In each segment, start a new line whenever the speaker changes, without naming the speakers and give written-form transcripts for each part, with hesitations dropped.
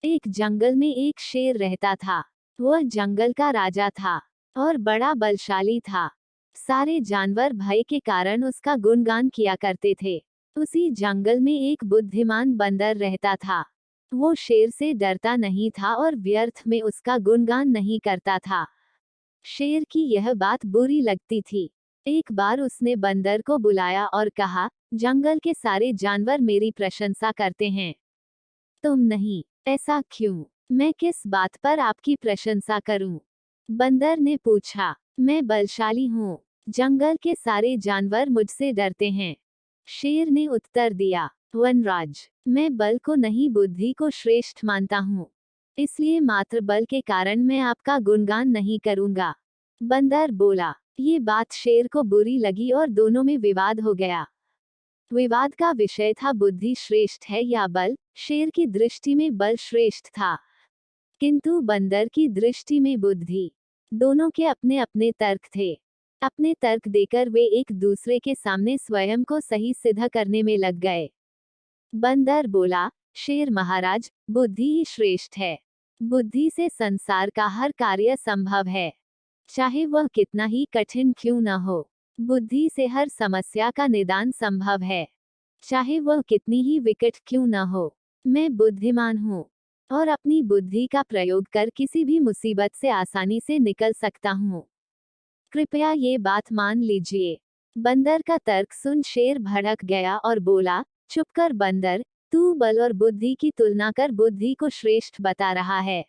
एक जंगल में एक शेर रहता था। वह जंगल का राजा था और बड़ा बलशाली था। सारे जानवर भय के कारण उसका गुणगान किया करते थे। उसी जंगल में एक बुद्धिमान बंदर रहता था। वो शेर से डरता नहीं था और व्यर्थ में उसका गुणगान नहीं करता था। शेर की यह बात बुरी लगती थी। एक बार उसने बंदर को बुलाया और कहा, जंगल के सारे जानवर मेरी प्रशंसा करते हैं, तुम नहीं। ऐसा क्यों? मैं किस बात पर आपकी प्रशंसा करूं? बंदर ने पूछा। मैं बलशाली हूँ। जंगल के सारे जानवर मुझसे डरते हैं। शेर ने उत्तर दिया। वनराज, मैं बल को नहीं बुद्धि को श्रेष्ठ मानता हूँ। इसलिए मात्र बल के कारण मैं आपका गुणगान नहीं करूंगा। बंदर बोला। ये बात शेर को बुरी लगी और दोनों में विवाद हो गया। विवाद का विषय था बुद्धि श्रेष्ठ है या बल। शेर की दृष्टि में बल श्रेष्ठ था, किंतु बंदर की दृष्टि में बुद्धि। दोनों के अपने अपने तर्क थे। अपने तर्क देकर वे एक दूसरे के सामने स्वयं को सही सिद्ध करने में लग गए। बंदर बोला, शेर महाराज, बुद्धि ही श्रेष्ठ है। बुद्धि से संसार का हर कार्य संभव है, चाहे वह कितना ही कठिन क्यों न हो। बुद्धि से हर समस्या का निदान संभव है, चाहे वह कितनी ही विकट क्यों न हो। मैं बुद्धिमान हूँ और अपनी बुद्धि का प्रयोग कर किसी भी मुसीबत से आसानी से निकल सकता हूँ। कृपया ये बात मान लीजिए। बंदर का तर्क सुन शेर भड़क गया और बोला, चुप कर बंदर, तू बल और बुद्धि की तुलना कर बुद्धि को श्रेष्ठ बता रहा है।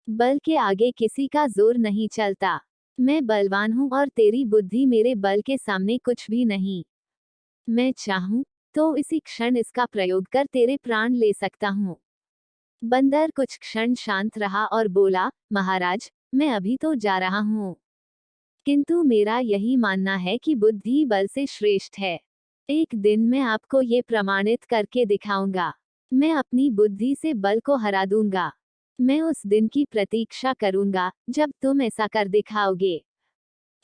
बल के आगे किसी का जोर नहीं चलता। मैं बलवान हूँ और तेरी बुद्धि मेरे बल के सामने कुछ भी नहीं। मैं चाहूँ तो इसी क्षण इसका प्रयोग कर तेरे प्राण ले सकता हूँ। बंदर कुछ क्षण शांत रहा और बोला, महाराज, मैं अभी तो जा रहा हूँ, किंतु मेरा यही मानना है कि बुद्धि बल से श्रेष्ठ है। एक दिन मैं आपको ये प्रमाणित करके दिखाऊंगा। मैं अपनी बुद्धि से बल को हरा दूंगा। मैं उस दिन की प्रतीक्षा करूंगा जब तुम ऐसा कर दिखाओगे।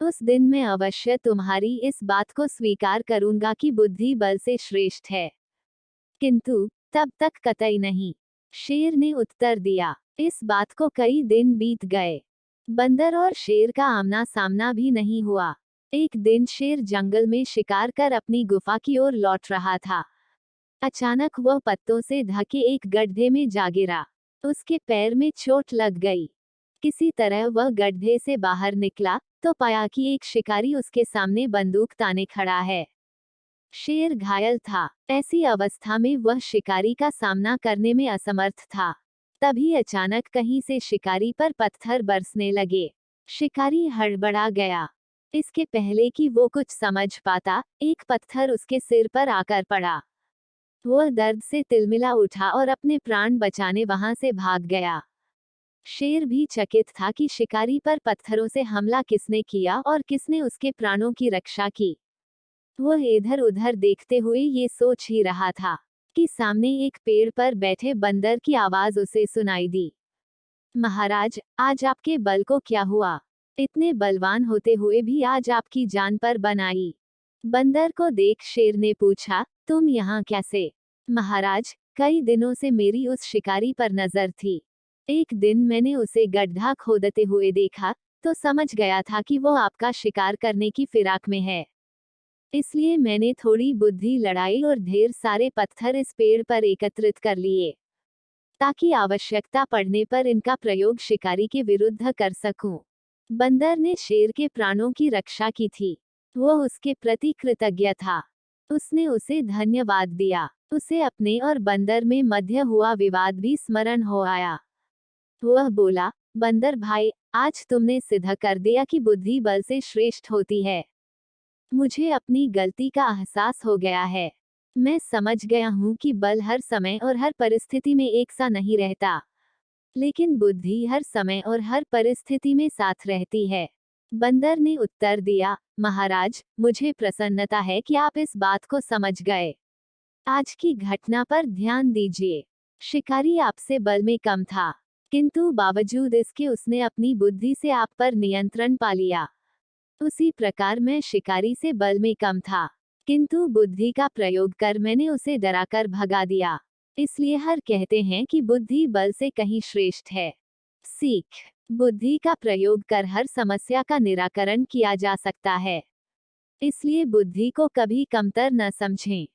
उस दिन मैं अवश्य तुम्हारी इस बात को स्वीकार करूंगा कि बुद्धि बल से श्रेष्ठ है, किंतु तब तक कतई नहीं। शेर ने उत्तर दिया। इस बात को कई दिन बीत गए। बंदर और शेर का आमना सामना भी नहीं हुआ। एक दिन शेर जंगल में शिकार कर अपनी गुफा की ओर लौट रहा था। अचानक वह पत्तों से ढके एक गड्ढे में जा गिरा। उसके पैर में चोट लग गई। किसी तरह वह गड्ढे से बाहर निकला तो पाया कि एक शिकारी उसके सामने बंदूक ताने खड़ा है। शेर घायल था। ऐसी अवस्था में वह शिकारी का सामना करने में असमर्थ था। तभी अचानक कहीं से शिकारी पर पत्थर बरसने लगे। शिकारी हड़बड़ा गया। इसके पहले कि वो कुछ समझ पाता, एक पत्थर उसके सिर पर आकर पड़ा। वह दर्द से तिलमिला उठा और अपने प्राण बचाने वहां से भाग गया। शेर भी चकित था कि शिकारी पर पत्थरों से हमला किसने किया और किसने उसके प्राणों की रक्षा की। वह इधर उधर देखते हुए ये सोच ही रहा था कि सामने एक पेड़ पर बैठे बंदर की आवाज उसे सुनाई दी। महाराज, आज आपके बल को क्या हुआ? इतने बलवान होते हुए भी आज आपकी जान पर बन आई। बंदर को देख शेर ने पूछा, तुम यहाँ कैसे? महाराज, कई दिनों से मेरी उस शिकारी पर नजर थी। एक दिन मैंने उसे गड्ढा खोदते हुए देखा तो समझ गया था कि वो आपका शिकार करने की फिराक में है। इसलिए मैंने थोड़ी बुद्धि लड़ाई और ढेर सारे पत्थर इस पेड़ पर एकत्रित कर लिए, ताकि आवश्यकता पड़ने पर इनका प्रयोग शिकारी के विरुद्ध कर सकूं। बंदर ने शेर के प्राणों की रक्षा की थी। वह उसके प्रति कृतज्ञ था। उसने उसे धन्यवाद दिया। उसे अपने और बंदर में मध्य हुआ विवाद भी स्मरण हो आया। वह बोला, बंदर भाई, आज तुमने सिद्ध कर दिया कि बुद्धि बल से श्रेष्ठ होती है। मुझे अपनी गलती का एहसास हो गया है। मैं समझ गया हूँ कि बल हर समय और हर परिस्थिति में एक सा नहीं रहता, लेकिन बुद्धि हर समय और हर परिस्थिति में साथ रहती है। बंदर ने उत्तर दिया, महाराज, मुझे प्रसन्नता है कि आप इस बात को समझ गए। आज की घटना पर ध्यान दीजिए। शिकारी आपसे बल में कम था, किंतु बावजूद इसके उसने अपनी बुद्धि से आप पर नियंत्रण पा लिया। उसी प्रकार मैं शिकारी से बल में कम था, किंतु बुद्धि का प्रयोग कर मैंने उसे डराकर भगा दिया। इसलिए हर कहते हैं कि बुद्धि बल से कहीं श्रेष्ठ है। सीख, बुद्धि का प्रयोग कर हर समस्या का निराकरण किया जा सकता है, इसलिए बुद्धि को कभी कमतर न समझें।